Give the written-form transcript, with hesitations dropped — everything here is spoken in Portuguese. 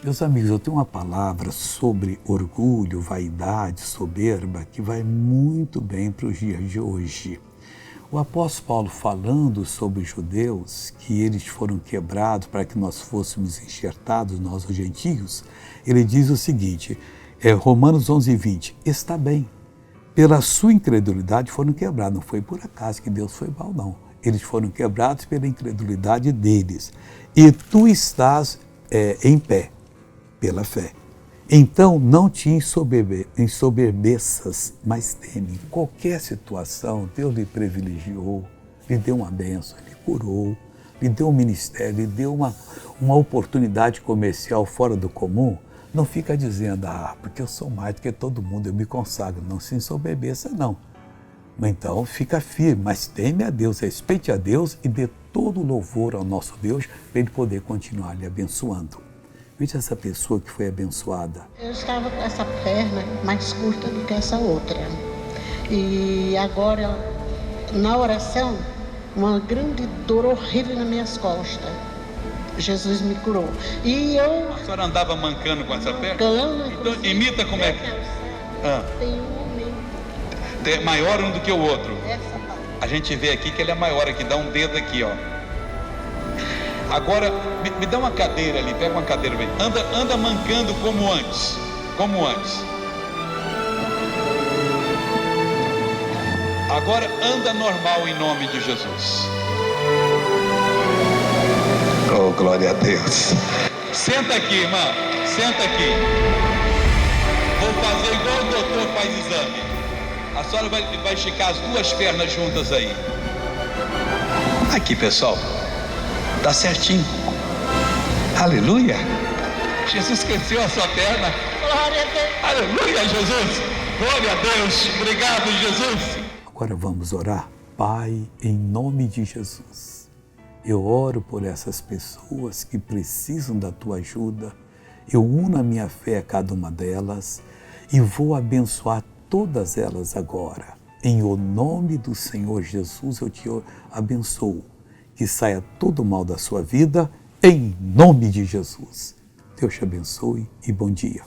Meus amigos, eu tenho uma palavra sobre orgulho, vaidade, soberba, que vai muito bem para os dias de hoje. O apóstolo Paulo, falando sobre os judeus, que eles foram quebrados para que nós fôssemos enxertados, nós os gentios, ele diz o seguinte, Romanos 11:20, está bem, pela sua incredulidade foram quebrados, não foi por acaso que Deus foi mal, não. Eles foram quebrados pela incredulidade deles. E tu estás em pé, pela fé. Então, não te ensoberbeças, mas teme. Em qualquer situação, Deus lhe privilegiou, lhe deu uma bênção, lhe curou, lhe deu um ministério, lhe deu uma oportunidade comercial fora do comum. Não fica dizendo, porque eu sou mais do que todo mundo, eu me consagro. Não se ensoberbeça, não. Então, fica firme, mas teme a Deus, respeite a Deus e dê todo o louvor ao nosso Deus para Ele poder continuar lhe abençoando. Veja essa pessoa que foi abençoada. Eu estava com essa perna mais curta do que essa outra. E agora, na oração, uma grande dor horrível nas minhas costas. Jesus me curou. E eu... A senhora andava mancando com essa perna? Então, imita como é que... Tem um homem. É maior um do que o outro. Essa parte. A gente vê aqui que ele é maior aqui, dá um dedo aqui, ó. Agora, me dá uma cadeira ali, pega uma cadeira bem. Anda mancando como antes. Como antes. Agora anda normal em nome de Jesus. Oh, glória a Deus. Senta aqui, irmã. Senta aqui. Vou fazer igual o doutor faz exame. A senhora vai esticar as duas pernas juntas aí. Aqui, pessoal. Tá certinho. Aleluia. Jesus cresceu a sua perna. Glória a Deus. Aleluia, Jesus. Glória a Deus. Obrigado, Jesus. Agora vamos orar. Pai, em nome de Jesus, eu oro por essas pessoas que precisam da tua ajuda. Eu uno a minha fé a cada uma delas e vou abençoar todas elas agora. Em o nome do Senhor Jesus, eu te abençoo. Que saia todo o mal da sua vida, em nome de Jesus. Deus te abençoe e bom dia.